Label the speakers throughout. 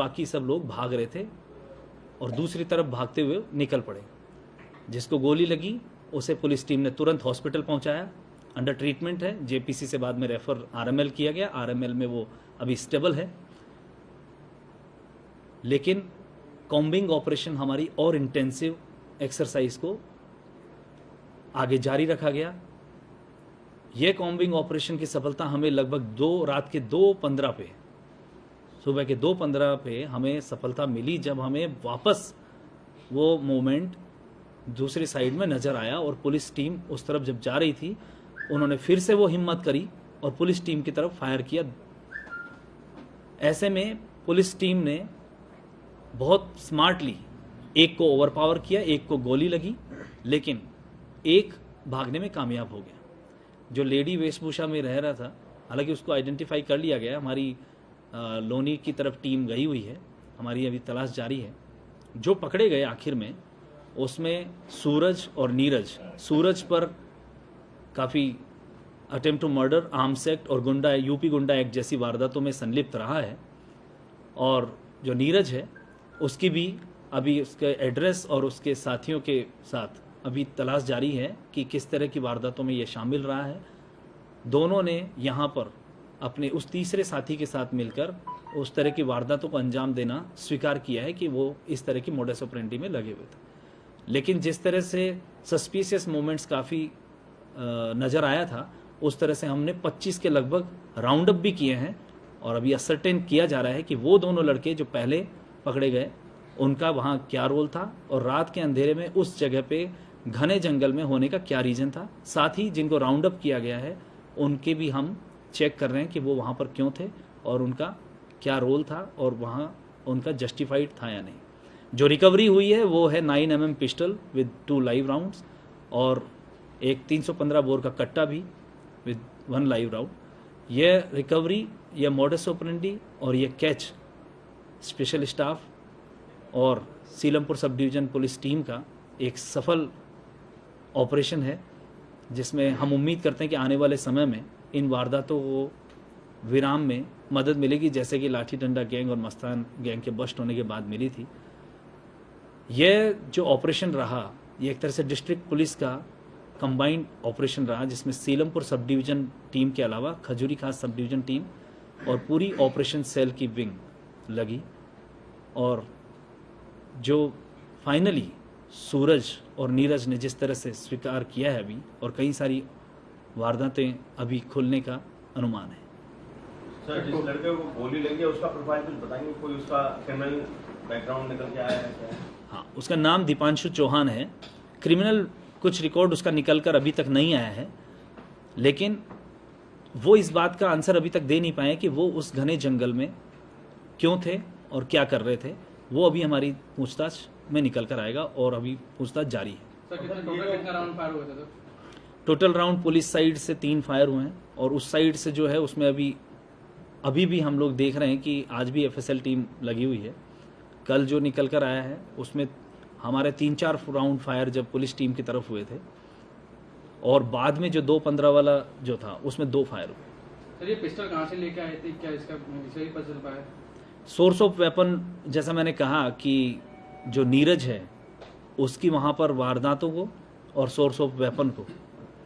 Speaker 1: बाकी सब लोग भाग रहे थे और दूसरी तरफ भागते हुए निकल पड़े। जिसको गोली लगी उसे पुलिस टीम ने तुरंत हॉस्पिटल पहुंचाया, अंडर ट्रीटमेंट है। जेपीसी से बाद में रेफर आरएमएल किया गया, आरएमएल में वो अभी स्टेबल है। लेकिन कॉम्बिंग ऑपरेशन हमारी और इंटेंसिव एक्सरसाइज को आगे जारी रखा गया। यह कॉम्बिंग ऑपरेशन की सफलता हमें लगभग रात के 2:15 पे, सुबह के 2:15 पे हमें सफलता मिली, जब हमें वापस वो मोमेंट दूसरी साइड में नजर आया और पुलिस टीम उस तरफ जब जा रही थी, उन्होंने फिर से वो हिम्मत करी और पुलिस टीम की तरफ फायर किया। ऐसे में पुलिस टीम ने बहुत स्मार्टली एक को ओवरपावर किया, एक को गोली लगी, लेकिन एक भागने में कामयाब हो गया। जो लेडी वेशभूषा में रह रहा था, हालांकि उसको आइडेंटिफाई कर लिया गया, हमारी लोनी की तरफ टीम गई हुई है, हमारी अभी तलाश जारी है। जो पकड़े गए आखिर में, उसमें सूरज और नीरज, सूरज पर काफ़ी attempt to murder, arms act और गुंडा यूपी गुंडा एक्ट जैसी वारदातों में संलिप्त रहा है, और जो नीरज है उसकी भी अभी उसके एड्रेस और उसके साथियों के साथ अभी तलाश जारी है कि किस तरह की वारदातों में ये शामिल रहा है। दोनों ने यहाँ पर अपने उस तीसरे साथी के साथ मिलकर उस तरह की वारदातों को अंजाम देना स्वीकार किया है कि वो इस तरह की मोडस ऑपरेंडी में लगे हुए थे। लेकिन जिस तरह से सस्पिशियस मोमेंट्स काफ़ी नज़र आया था, उस तरह से हमने 25 के लगभग राउंड अप भी किए हैं और अभी असर्टेन किया जा रहा है कि वो दोनों लड़के जो पहले पकड़े गए उनका वहाँ क्या रोल था और रात के अंधेरे में उस जगह पे घने जंगल में होने का क्या रीज़न था। साथ ही जिनको राउंड अप किया गया है उनके भी हम चेक कर रहे हैं कि वो वहाँ पर क्यों थे और उनका क्या रोल था और वहाँ उनका जस्टिफाइड था या नहीं। जो रिकवरी हुई है वो है 9mm pistol with 2 live rounds और एक 315 बोर का कट्टा भी विद 1 लाइव राउंड। यह रिकवरी, यह मोडस ऑपरेंडी और यह कैच स्पेशल स्टाफ और Seelampur sub division police team का एक सफल ऑपरेशन है, जिसमें हम उम्मीद करते हैं कि आने वाले समय में इन वारदातों को विराम में मदद मिलेगी, जैसे कि लाठी डंडा गैंग और मस्तान गैंग के बस्ट होने के बाद मिली थी। यह जो ऑपरेशन रहा, ये एक तरह से डिस्ट्रिक्ट पुलिस का कंबाइंड ऑपरेशन रहा, जिसमें सीलमपुर सब डिवीज़न टीम के अलावा खजूरी खास सब डिवीज़न टीम और पूरी ऑपरेशन सेल की विंग लगी। और जो फाइनली सूरज और नीरज ने जिस तरह से स्वीकार किया है अभी, और कई सारी वारदातें अभी खुलने का अनुमान है।
Speaker 2: सर, जिस लड़के को गोली लगी है उसका प्रोफाइल कुछ बताएंगे? कोई उसका क्रिमिनल बैकग्राउंड निकल के आया है क्या?
Speaker 1: हाँ, उसका नाम दीपांशु चौहान है। क्रिमिनल कुछ रिकॉर्ड उसका निकल कर अभी तक नहीं आया है, लेकिन वो इस बात का आंसर अभी तक दे नहीं पाए कि वो उस घने जंगल में क्यों थे और क्या कर रहे थे। वो अभी हमारी पूछताछ में निकल कर आएगा और अभी पूछताछ जारी है।
Speaker 3: सर, कितना राउंड फायर हुए थे? तो
Speaker 1: टोटल राउंड पुलिस साइड से 3 फायर हुए हैं और उस साइड से जो है उसमें अभी भी हम लोग देख रहे हैं कि आज भी एफएसएल टीम लगी हुई है। कल जो निकल कर आया है उसमें हमारे 3-4 राउंड फायर जब पुलिस टीम की तरफ हुए थे और बाद में जो 2:15 वाला जो था उसमें 2 फायर हुए।
Speaker 3: सर, ये पिस्टल कहाँ से लेके आए थे? क्या इसका सही पता चल पाया?
Speaker 1: सोर्स ऑफ वेपन, जैसा मैंने कहा कि जो नीरज है उसकी वहाँ पर वारदातों को और सोर्स ऑफ वेपन को,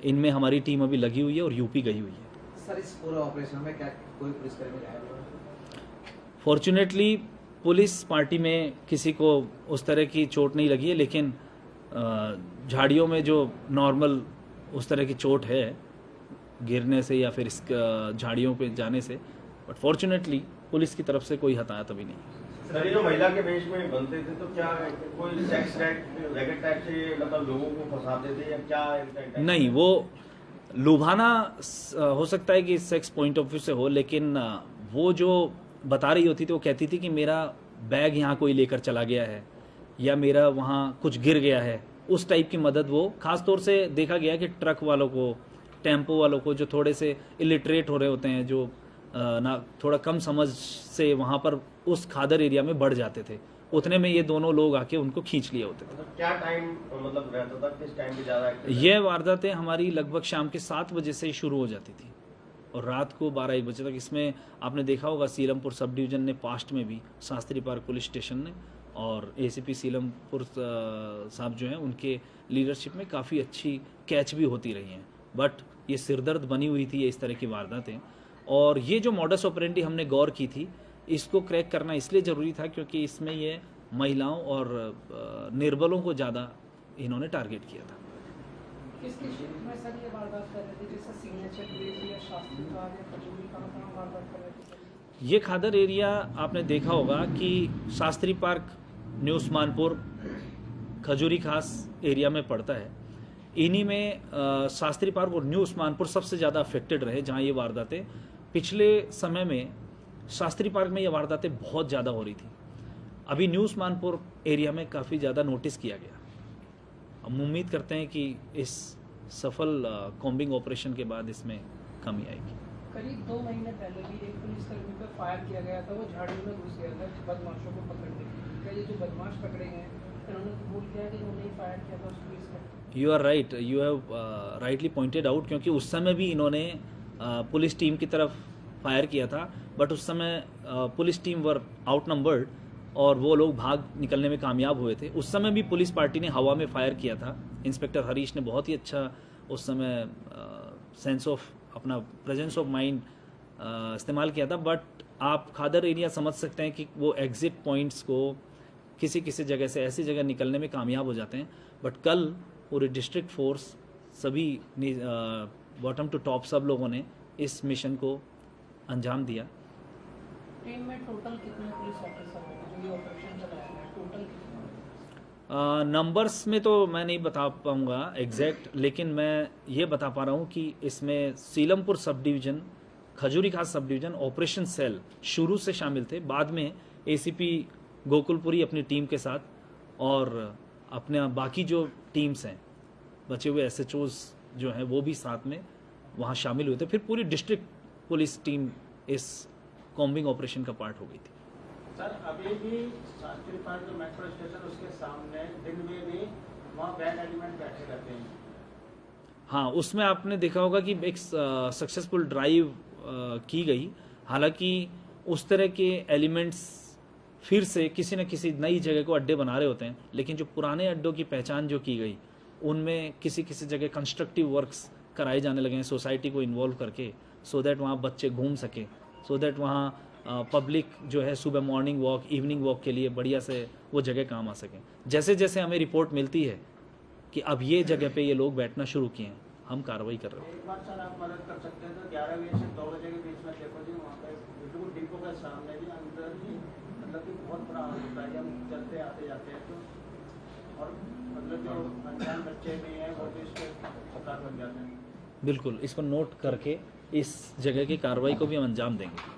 Speaker 1: इनमें हमारी टीम अभी लगी हुई है और यूपी गई हुई है।
Speaker 4: सर, इस पूरे ऑपरेशन में क्या कोई पुलिसकर्मी घायल हुआ?
Speaker 1: फॉर्चुनेटली पुलिस पार्टी में किसी को उस तरह की चोट नहीं लगी है, लेकिन झाड़ियों में जो नॉर्मल उस तरह की चोट है गिरने से या फिर इस झाड़ियों पे जाने से, बट फॉर्चुनेटली पुलिस की तरफ से कोई हताहत अभी नहीं।
Speaker 2: सर, ये जो महिला के वेश में बनते थे तो क्या कोई सेक्स रैकेट टाइप से मतलब लोगों को फंसाते थे या क्या?
Speaker 1: नहीं, वो लुभाना हो सकता है कि सेक्स पॉइंट ऑफ व्यू से हो, लेकिन वो जो बता रही होती थी, वो कहती थी कि मेरा बैग यहाँ कोई लेकर चला गया है या मेरा वहाँ कुछ गिर गया है, उस टाइप की मदद वो खास तौर से देखा गया कि ट्रक वालों को, टेम्पो वालों को, जो थोड़े से इलिटरेट हो रहे होते हैं, जो ना थोड़ा कम समझ से वहाँ पर उस खादर एरिया में बढ़ जाते थे, उतने में ये दोनों लोग आके उनको खींच लिए होते थे।
Speaker 2: क्या टाइम मतलब रहता था, किस टाइम पे ज्यादा?
Speaker 1: ये वारदातें हमारी लगभग शाम के 7 बजे से ही शुरू हो जाती थी और रात को 12-1 बजे तक। इसमें आपने देखा होगा सीलमपुर सब डिवीज़न ने पास्ट में भी शास्त्री पार्क पुलिस स्टेशन ने और एसीपी सीलमपुर साहब जो हैं उनके लीडरशिप में काफ़ी अच्छी कैच भी होती रही हैं। बट ये सिरदर्द बनी हुई थी ये इस तरह की वारदातें, और ये जो मॉडस ऑपरेंडी हमने गौर की थी इसको क्रैक करना इसलिए ज़रूरी था क्योंकि इसमें ये महिलाओं और निर्बलों को ज़्यादा इन्होंने टारगेट किया था।
Speaker 5: किस क्षेत्र में सर ये वारदात कर रहे थे, जैसे सिग्नेचर प्लेस या शास्त्री पार्क या खजूरी, कहाँ वारदात कर रहे थे?
Speaker 1: ये खादर एरिया आपने देखा होगा कि शास्त्री पार्क, न्यू उस्मानपुर, खजूरी खास एरिया में पड़ता है। इन्हीं में शास्त्री पार्क और न्यू उस्मानपुर सबसे ज़्यादा अफेक्टेड रहे जहाँ ये वारदातें पिछले समय में शास्त्री पार्क में ये वारदातें बहुत ज़्यादा हो रही थी। अभी न्यू उस्मानपुर एरिया में काफ़ी ज़्यादा नोटिस किया गया। हम उम्मीद करते हैं कि इस सफल कॉम्बिंग ऑपरेशन के बाद इसमें कमी आएगी।
Speaker 5: करीब 2 महीने पहले भी एक पुलिसकर्मी पर फायर किया गया था, वो झाड़ियों में घुस गया था बदमाशों को पकड़ने के लिए। क्या ये जो बदमाश पकड़े गए उन्होंने कबूल किया कि उन्होंने ही फायर किया था उस पुलिस पर?
Speaker 1: You are right, you have rightly pointed out, क्योंकि उस समय भी इन्होंने पुलिस टीम की तरफ फायर किया था, बट उस समय पुलिस टीम वर आउटनंबर्ड और वो लोग भाग निकलने में कामयाब हुए थे। उस समय भी पुलिस पार्टी ने हवा में फायर किया था। इंस्पेक्टर हरीश ने बहुत ही अच्छा उस समय सेंस ऑफ अपना प्रेजेंस ऑफ माइंड इस्तेमाल किया था। बट आप खादर एरिया समझ सकते हैं कि वो एग्जिट पॉइंट्स को किसी किसी जगह से ऐसी जगह निकलने में कामयाब हो जाते हैं। बट कल पूरे डिस्ट्रिक्ट फोर्स सभी बॉटम टू टॉप सब लोगों ने इस मिशन को अंजाम दिया।
Speaker 5: टीम में टोटल कितने पुलिस ऑफिसर हैं जो ये ऑपरेशन चलाया है? टोटल कितने?
Speaker 1: नंबर्स में तो मैं नहीं बता पाऊंगा एग्जैक्ट, लेकिन मैं ये बता पा रहा हूँ कि इसमें सीलमपुर सब डिवीज़न, खजूरी खास सब डिवीज़न ऑपरेशन सेल शुरू से शामिल थे। बाद में एसीपी गोकुलपुरी अपनी टीम के साथ और अपने बाकी जो टीम्स हैं, बचे हुए एसएचओज जो हैं वो भी साथ में वहाँ शामिल हुए थे। फिर पूरी डिस्ट्रिक्ट पुलिस टीम इस कॉम्बिंग ऑपरेशन का पार्ट हो गई थी।
Speaker 6: सर अभी भी शास्त्री पार्क जो मेट्रो स्टेशन उसके सामने दिन में भी वहाँ बैड एलिमेंट बैठे रहते हैं।
Speaker 1: हाँ, उसमें आपने देखा होगा कि एक सक्सेसफुल ड्राइव की गई। हालांकि उस तरह के एलिमेंट्स फिर से किसी न किसी नई जगह को अड्डे बना रहे होते हैं, लेकिन जो पुराने अड्डों की पहचान जो की गई उनमें किसी किसी जगह कंस्ट्रक्टिव वर्क्स कराए जाने लगे हैं सोसाइटी को इन्वॉल्व करके, सो दैट वहाँ बच्चे घूम सकें, सो दैट वहाँ पब्लिक जो है सुबह मॉर्निंग वॉक, इवनिंग वॉक के लिए बढ़िया से वो जगह काम आ सकें। जैसे जैसे हमें रिपोर्ट मिलती है कि अब ये जगह पे ये लोग बैठना शुरू किए हैं, हम कार्रवाई कर रहे हैं।
Speaker 6: एक बार सर आप मदद कर सकते हैं तो 11 बजे से 2 बजे के बीच में देखो जी वहाँ पे बिल्कुल डिपो के सामने जी अंदर ही मतलब कि बहुत बुरा हाल होता है। हम चलते आते जाते हैं तो, और मतलब जो अनजान बच्चे भी हैं वो भी इसके शिकार बन जाते हैं।
Speaker 1: बिल्कुल, इसको नोट करके इस जगह की कार्रवाई को भी हम अंजाम देंगे।